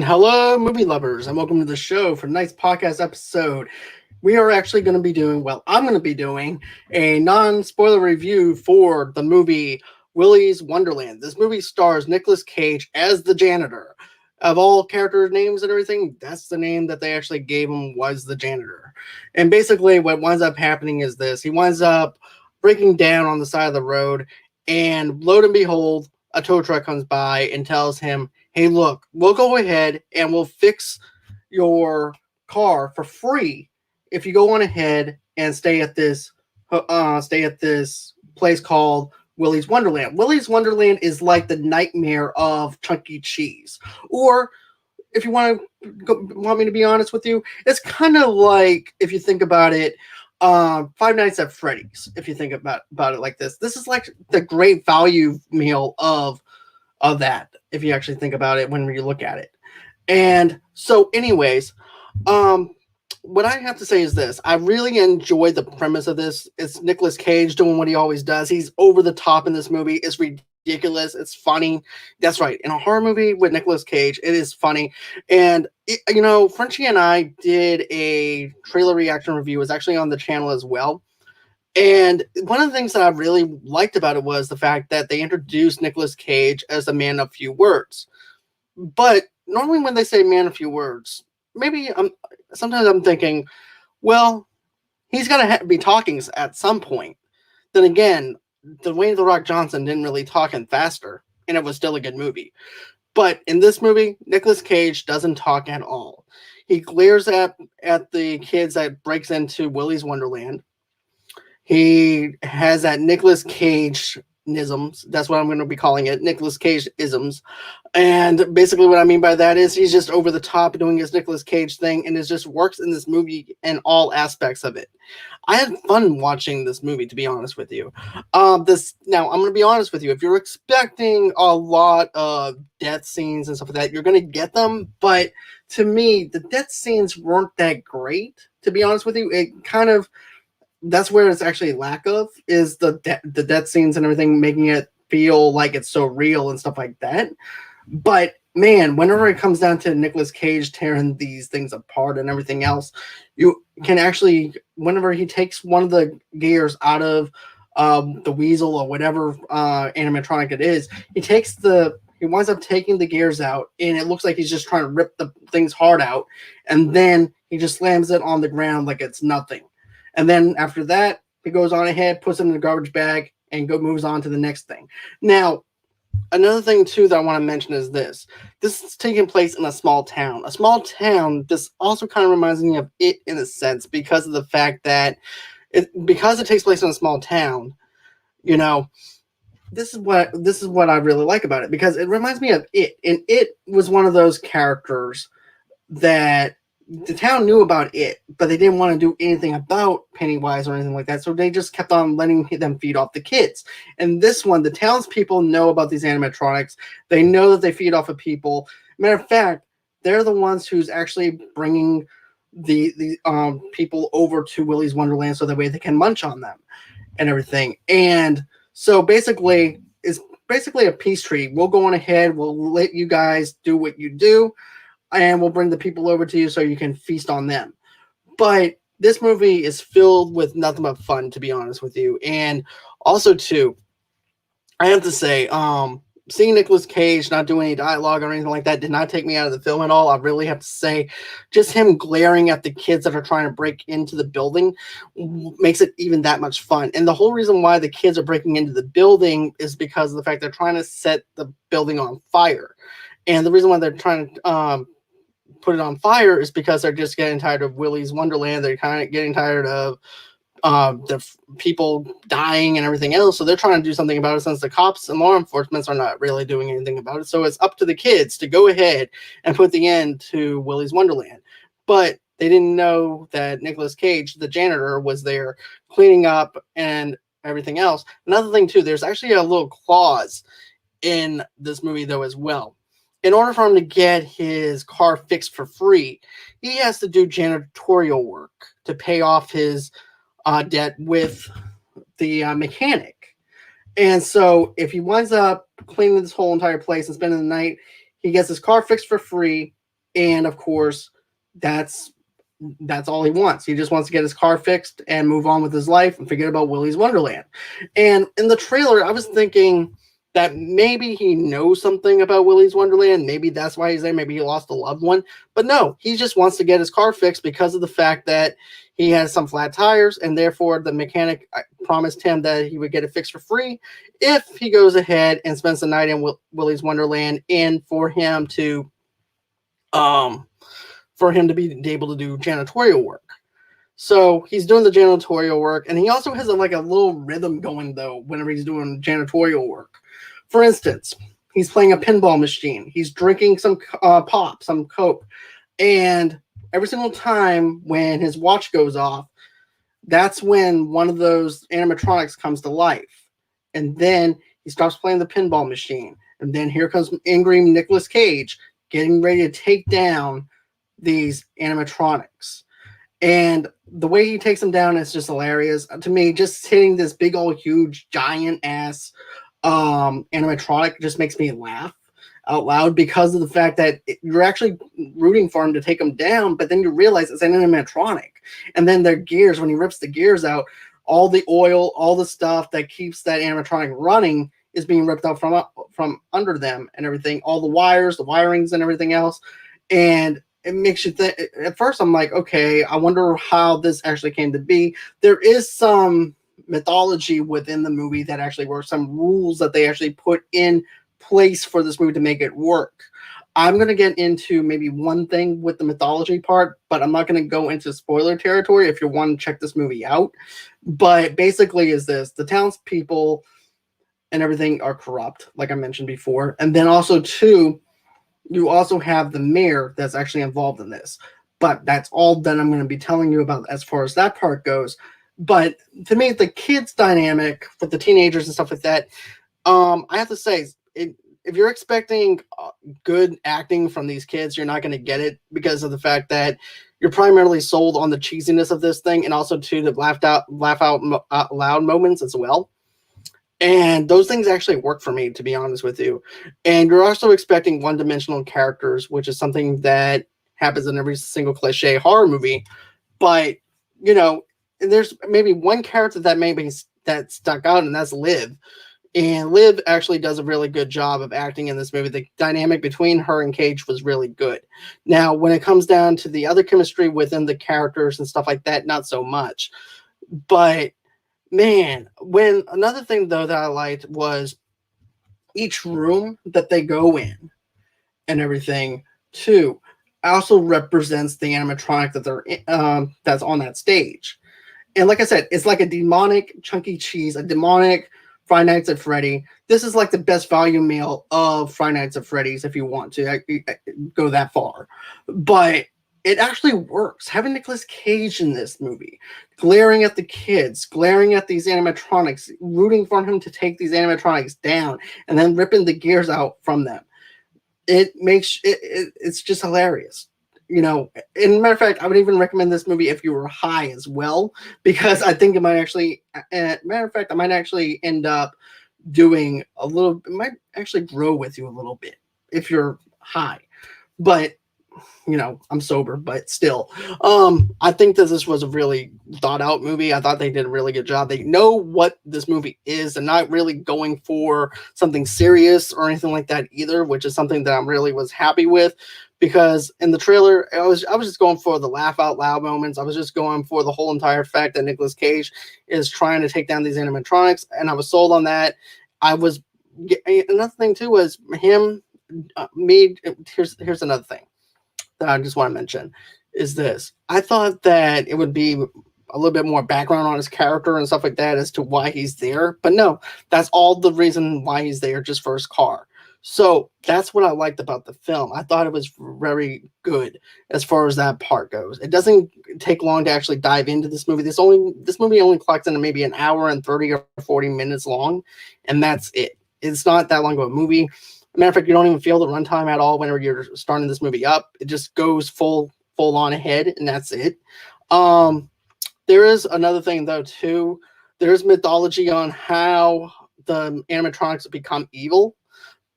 Hello, movie lovers, and welcome to the show for tonight's podcast episode. We are actually going to be doing, I'm going to be doing a non spoiler review for the movie Willy's Wonderland. This movie stars Nicolas Cage as the janitor. Of all character names and everything, that's the name that they actually gave him, was the janitor. And basically, what winds up happening is this: he winds up breaking down on the side of the road, and lo and behold, a tow truck comes by and tells him, hey, look, we'll go ahead and we'll fix your car for free if you go on ahead and stay at this place called Willy's Wonderland. Willy's Wonderland is like the nightmare of Chuck E. Cheese. Or if you want me to be honest with you, it's kind of like, if you think about it, Five Nights at Freddy's. If you think about it like this is like the great value meal of that, if you actually think about it when you look at it. And so anyways, what I have to say is this: I really enjoyed the premise of this. It's Nicolas Cage doing what he always does. He's over the top in this movie. It's ridiculous. It's funny. That's right. In a horror movie with Nicolas Cage, it is funny. And Frenchie and I did a trailer reaction review. It's actually on the channel as well. And one of the things that I really liked about it was the fact that they introduced Nicolas Cage as a man of few words. But normally when they say man of few words, sometimes I'm thinking, well, he's got to be talking at some point. Then again, Dwayne The Rock Johnson didn't really talk in faster, and it was still a good movie. But in this movie, Nicolas Cage doesn't talk at all. He glares at the kids that breaks into Willy's Wonderland. He has that Nicolas Cage isms. That's what I'm going to be calling it, Nicolas Cage isms. And basically what I mean by that is he's just over the top doing his Nicolas Cage thing, and it just works in this movie in all aspects of it. I had fun watching this movie, to be honest with you. Now, I'm going to be honest with you. If you're expecting a lot of death scenes and stuff like that, you're going to get them. But to me, the death scenes weren't that great, to be honest with you. It kind of... that's where it's actually lack of, is the death scenes and everything, making it feel like it's so real and stuff like that. But man, whenever it comes down to Nicolas Cage tearing these things apart and everything else, you can actually, whenever he takes one of the gears out of the weasel or whatever animatronic it is, he winds up taking the gears out, and it looks like he's just trying to rip the thing's heart out, and then he just slams it on the ground like it's nothing. And then after that, he goes on ahead, puts it in the garbage bag, and moves on to the next thing. Now, another thing, too, that I want to mention is this. This is taking place in a small town. A small town, this also kind of reminds me of It in a sense, because of the fact that because it takes place in a small town, this is what I really like about it, because it reminds me of It. And It was one of those characters that the town knew about it, but they didn't want to do anything about Pennywise or anything like that, so they just kept on letting them feed off the kids. And this one, the townspeople know about these animatronics. They know that they feed off of people. Matter of fact, they're the ones who's actually bringing the people over to Willy's Wonderland so that way they can munch on them and everything. And so basically, it's basically a peace treaty. We'll go on ahead. We'll let you guys do what you do, and we'll bring the people over to you so you can feast on them. But this movie is filled with nothing but fun, to be honest with you. And also, too, I have to say, seeing Nicolas Cage not doing any dialogue or anything like that did not take me out of the film at all. I really have to say, just him glaring at the kids that are trying to break into the building makes it even that much fun. And the whole reason why the kids are breaking into the building is because of the fact they're trying to set the building on fire. And the reason why they're trying to put it on fire is because they're just getting tired of Willy's Wonderland. They're kind of getting tired of the people dying and everything else. So they're trying to do something about it, since the cops and law enforcement are not really doing anything about it. So it's up to the kids to go ahead and put the end to Willy's Wonderland. But they didn't know that Nicolas Cage, the janitor, was there cleaning up and everything else. Another thing, too, there's actually a little clause in this movie, though, as well. In order for him to get his car fixed for free, he has to do janitorial work to pay off his debt with the mechanic. And so if he winds up cleaning this whole entire place and spending the night, he gets his car fixed for free, And of course, that's that's all he wants. He just wants to get his car fixed and move on with his life and forget about Willy's Wonderland. And in the trailer, I was thinking that maybe he knows something about Willy's Wonderland. Maybe that's why he's there. Maybe he lost a loved one. But no, he just wants to get his car fixed because of the fact that he has some flat tires, and therefore the mechanic promised him that he would get it fixed for free if he goes ahead and spends the night in Willy's Wonderland, and um, for him to be able to do janitorial work. So he's doing the janitorial work, and he also has like a little rhythm going though whenever he's doing janitorial work. For instance, he's playing a pinball machine. He's drinking some pop, some Coke, and every single time when his watch goes off, that's when one of those animatronics comes to life. And then he starts playing the pinball machine. And then here comes angry Nicolas Cage getting ready to take down these animatronics. And the way he takes them down is just hilarious. To me, just hitting this big old huge giant ass animatronic just makes me laugh out loud because of the fact that you're actually rooting for him to take him down, but then you realize it's an animatronic. And then their gears, when he rips the gears out, all the oil, all the stuff that keeps that animatronic running is being ripped out from under them and everything, all the wires, the wirings and everything else. And it makes you think. At first I'm like, okay, I wonder how this actually came to be. There is some mythology within the movie that actually works, some rules that they actually put in place for this movie to make it work. I'm going to get into maybe one thing with the mythology part, but I'm not going to go into spoiler territory if you want to check this movie out. But basically is this: the townspeople and everything are corrupt, like I mentioned before. And then also too, you also have the mayor that's actually involved in this. But that's all that I'm going to be telling you about as far as that part goes. But to me, the kids dynamic with the teenagers and stuff like that, I have to say, if you're expecting good acting from these kids, you're not going to get it because of the fact that you're primarily sold on the cheesiness of this thing, and also to the laugh out loud moments as well. And those things actually work for me, to be honest with you. And you're also expecting one-dimensional characters, which is something that happens in every single cliche horror movie. But there's maybe one character that stuck out, and that's Liv. And Liv actually does a really good job of acting in this movie. The dynamic between her and Cage was really good. Now, when it comes down to the other chemistry within the characters and stuff like that, not so much. But man, when another thing though that I liked was each room that they go in and everything too also represents the animatronic that they're that's on that stage. And like I said, it's like a demonic Chuck E. Cheese, a demonic Friday Nights at Freddy. This is like the best value meal of Friday Nights at Freddy's if you want to go that far. But it actually works. Having Nicolas Cage in this movie, glaring at the kids, glaring at these animatronics, rooting for him to take these animatronics down, and then ripping the gears out from them. It's just hilarious. And matter of fact, I would even recommend this movie if you were high as well, because I think it might actually, matter of fact, I might actually end up doing it might actually grow with you a little bit if you're high. But I'm sober, but still, I think that this was a really thought out movie. I thought they did a really good job. They know what this movie is and not really going for something serious or anything like that either, which is something that I really was happy with, because in the trailer, I was just going for the laugh out loud moments. I was just going for the whole entire fact that Nicolas Cage is trying to take down these animatronics, and I was sold on that. Another thing too was him, here's another thing that I just want to mention is this. I thought that it would be a little bit more background on his character and stuff like that as to why he's there. But no, that's all the reason why he's there, just for his car. So that's what I liked about the film. I thought it was very good as far as that part goes. It doesn't take long to actually dive into this movie. This movie only clocks into maybe an hour and 30 or 40 minutes long, and that's it. It's not that long of a movie. Matter of fact, you don't even feel the runtime at all whenever you're starting this movie up. It just goes full on ahead, and that's it. There is another thing though too. There is mythology on how the animatronics become evil,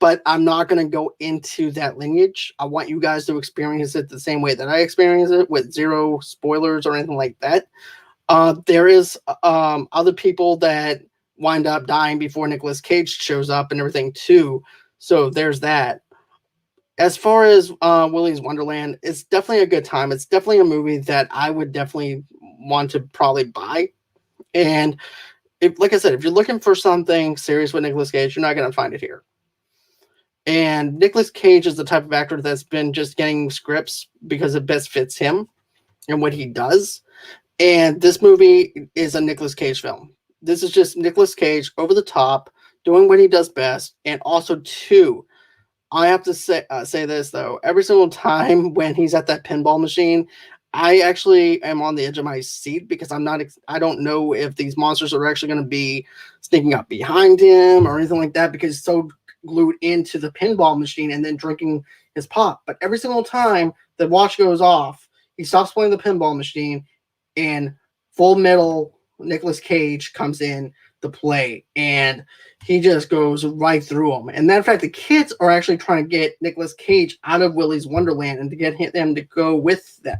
but I'm not going to go into that lineage. I want you guys to experience it the same way that I experience it, with zero spoilers or anything like that. There is other people that wind up dying before Nicolas Cage shows up and everything too. So there's that. As far as Willy's Wonderland, it's definitely a good time. It's definitely a movie that I would definitely want to probably buy. And if, like I said, if you're looking for something serious with Nicolas Cage, you're not going to find it here. And Nicolas Cage is the type of actor that's been just getting scripts because it best fits him and what he does. And this movie is a Nicolas Cage film. This is just Nicolas Cage over the top, doing what he does best. And also, too, I have to say this, though. Every single time when he's at that pinball machine, I actually am on the edge of my seat because I don't know if these monsters are actually going to be sneaking up behind him or anything like that, because he's so glued into the pinball machine and then drinking his pop. But every single time the watch goes off, he stops playing the pinball machine, and Full Metal Nicolas Cage comes in to play, and he just goes right through them. And matter of fact, the kids are actually trying to get Nicolas Cage out of Willy's Wonderland and to get them to go with them.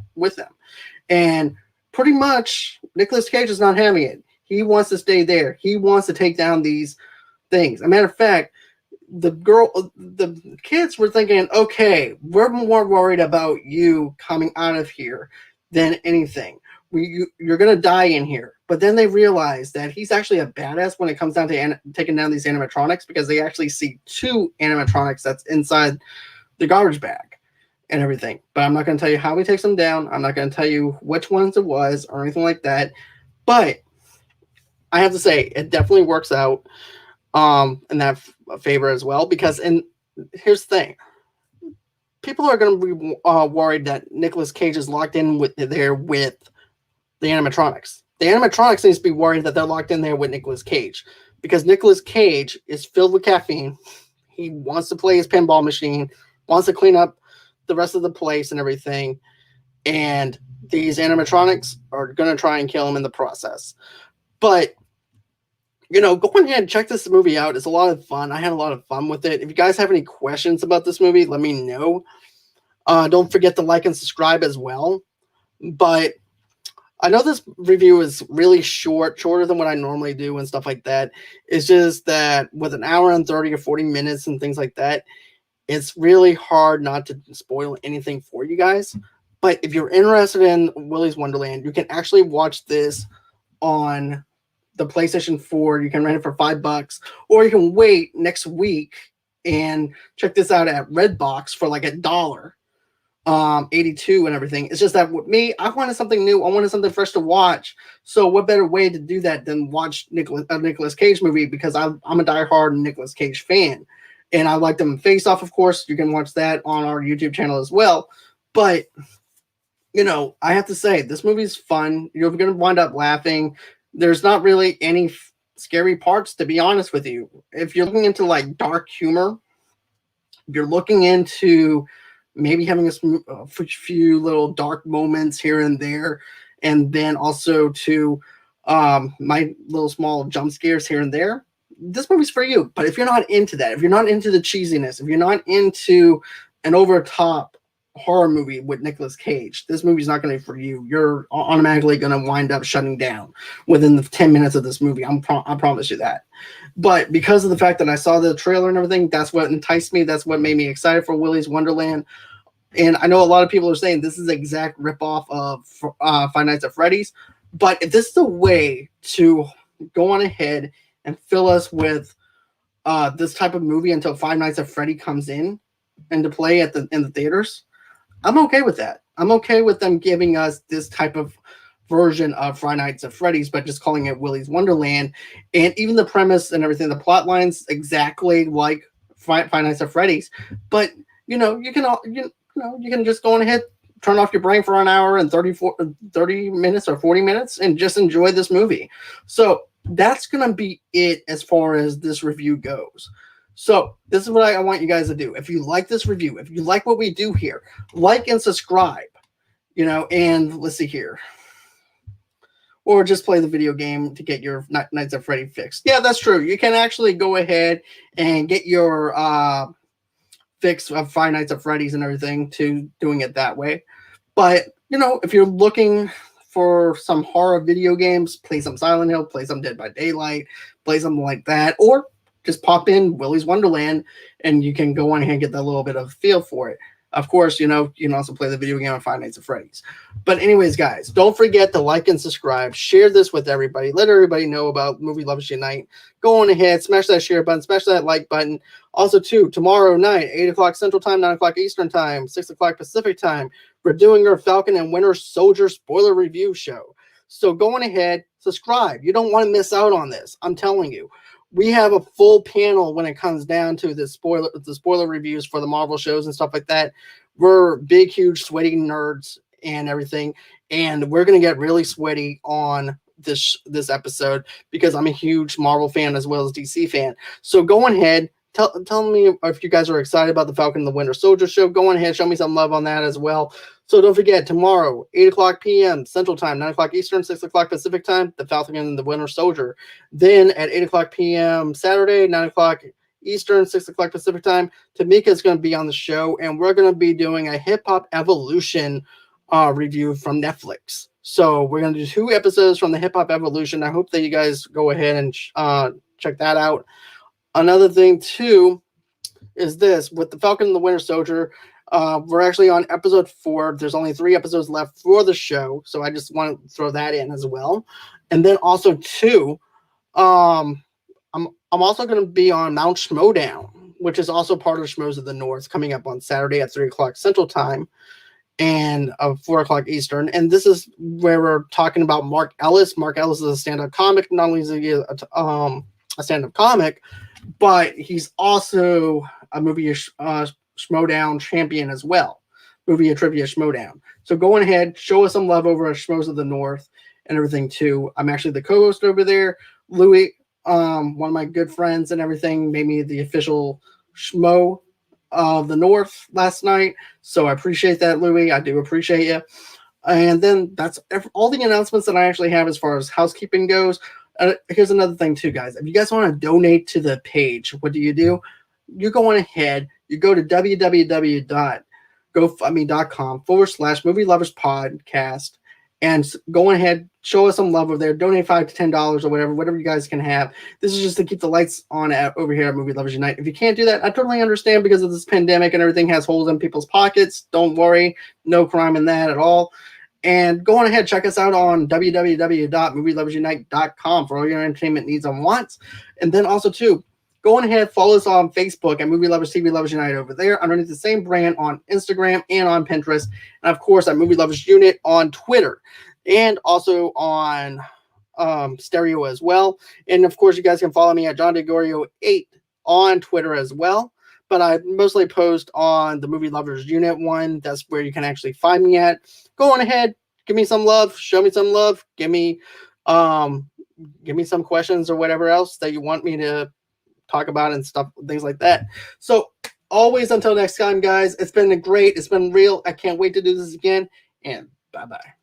And pretty much Nicolas Cage is not having it. He wants to stay there. He wants to take down these things. As a matter of fact, the kids were thinking, okay, we're more worried about you coming out of here than anything. You're going to die in here. But then they realize that he's actually a badass when it comes down to taking down these animatronics, because they actually see two animatronics that's inside the garbage bag and everything. But I'm not going to tell you how he takes them down. I'm not going to tell you which ones it was or anything like that. But I have to say, it definitely works out in that favor as well, because here's the thing. People are going to be worried that Nicolas Cage is locked in with the animatronics. The animatronics needs to be worried that they're locked in there with Nicolas Cage, because Nicolas Cage is filled with caffeine. He wants to play his pinball machine, wants to clean up the rest of the place and everything. And these animatronics are going to try and kill him in the process. But, go ahead and check this movie out. It's a lot of fun. I had a lot of fun with it. If you guys have any questions about this movie, let me know. Don't forget to like and subscribe as well. But I know this review is really shorter than what I normally do and stuff like that. It's just that with an hour and 30 or 40 minutes and things like that, it's really hard not to spoil anything for you guys. But if you're interested in Willy's Wonderland, you can actually watch this on the PlayStation 4. You can rent it for $5, or you can wait next week and check this out at Redbox for like $1. 82 and everything. It's just that with me, I wanted something new. I wanted something fresh to watch. So what better way to do that than watch a Nicolas Cage movie, because I'm a diehard Nicolas Cage fan. And I like them in Face Off, of course. You can watch that on our YouTube channel as well. But, I have to say, this movie's fun. You're going to wind up laughing. There's not really any scary parts, to be honest with you. If you're looking into like dark humor, if you're looking into maybe having a few little dark moments here and there, and then also to my little small jump scares here and there, this movie's for you. But if you're not into that, if you're not into the cheesiness, if you're not into an over-top horror movie with Nicolas Cage, this movie's not going to be for you. You're automatically going to wind up shutting down within the 10 minutes of this movie. I promise you that. But because of the fact that I saw the trailer and everything, that's what enticed me. That's what made me excited for Willy's Wonderland. And I know a lot of people are saying this is an exact ripoff of Five Nights at Freddy's. But if this is a way to go on ahead and fill us with this type of movie until Five Nights at Freddy comes in and to play in the theaters, I'm okay with that. I'm okay with them giving us this type of version of Five Nights at Freddy's, but just calling it Willy's Wonderland. And even the premise and everything, the plot line's exactly like Five Nights at Freddy's. But you can just go on ahead, turn off your brain for an hour and 30 minutes or 40 minutes and just enjoy this movie. So that's going to be it as far as this review goes. So this is what I want you guys to do. If you like this review, if you like what we do here, like and subscribe, and let's see here. or just play the video game to get your Nights at Freddy fixed. Yeah, that's true. You can actually go ahead and get your fix of Five Nights at Freddy's and everything to doing it that way. But, if you're looking for some horror video games, play some Silent Hill, play some Dead by Daylight, play something like that, or just pop in Willy's Wonderland and you can go on here and get that little bit of feel for it. Of course, you can also play the video game on Five Nights at Freddy's. But anyways, guys, don't forget to like and subscribe. Share this with everybody. Let everybody know about Movie Lovers Unite. Go on ahead, smash that share button, smash that like button. Also, too, tomorrow night, 8 o'clock Central Time, 9 o'clock Eastern Time, 6 o'clock Pacific Time, we're doing our Falcon and Winter Soldier spoiler review show. So go on ahead, subscribe. You don't want to miss out on this. I'm telling you. We have a full panel when it comes down to the spoiler reviews for the Marvel shows and stuff like that. We're big, huge, sweaty nerds and everything, and we're gonna get really sweaty on this episode because I'm a huge Marvel fan as well as DC fan. So go on ahead. Tell me if you guys are excited about the Falcon and the Winter Soldier show. Go on ahead, show me some love on that as well. So don't forget, tomorrow, 8 o'clock p.m. Central Time, 9 o'clock Eastern, 6 o'clock Pacific Time, the Falcon and the Winter Soldier. Then at 8 o'clock p.m. Saturday, 9 o'clock Eastern, 6 o'clock Pacific Time, Tamika's going to be on the show, and we're going to be doing a Hip Hop Evolution review from Netflix. So we're going to do 2 episodes from the Hip Hop Evolution. I hope that you guys go ahead and check that out. Another thing, too, is this. With the Falcon and the Winter Soldier, we're actually on episode 4. There's only 3 episodes left for the show, so I just want to throw that in as well. And then also, too, I'm also going to be on Mount Schmodown, which is also part of Schmoes of the North, coming up on Saturday at 3 o'clock Central Time and 4 o'clock Eastern. And this is where we're talking about Mark Ellis. Mark Ellis is a stand-up comic. Not only is he a stand-up comic, but he's also a movie Schmodown champion as well. Movie Trivia Schmodown. So go on ahead, show us some love over at Schmoes of the North and everything too. I'm actually the co-host over there. Louis, one of my good friends and everything, made me the official Schmo of the North last night. So I appreciate that, Louis. I do appreciate you. And then that's all the announcements that I actually have as far as housekeeping goes. Here's another thing too, guys. If you guys want to donate to the page, what do? You go on ahead, you go to www.gofundme.com/Movie Lovers Podcast and go on ahead, show us some love over there. Donate $5 to $10 or whatever you guys can have. This is just to keep the lights on over here at Movie Lovers Unite. If you can't do that, I totally understand because of this pandemic and everything has holes in people's pockets. Don't worry, no crime in that at all. And go on ahead, check us out on www.movieloversunite.com for all your entertainment needs and wants. And then also, too, go on ahead, follow us on Facebook at Movie Lovers TV Lovers Unite over there, underneath the same brand on Instagram and on Pinterest. And, of course, at Movie Lovers Unit on Twitter and also on Stereo as well. And, of course, you guys can follow me at John DeGorio8 on Twitter as well. But I mostly post on the Movie Lovers Unit one. That's where you can actually find me at. Go on ahead, give me some love, show me some love, give me some questions or whatever else that you want me to talk about and stuff, things like that. So always until next time, guys, it's been great. It's been real. I can't wait to do this again. And bye-bye.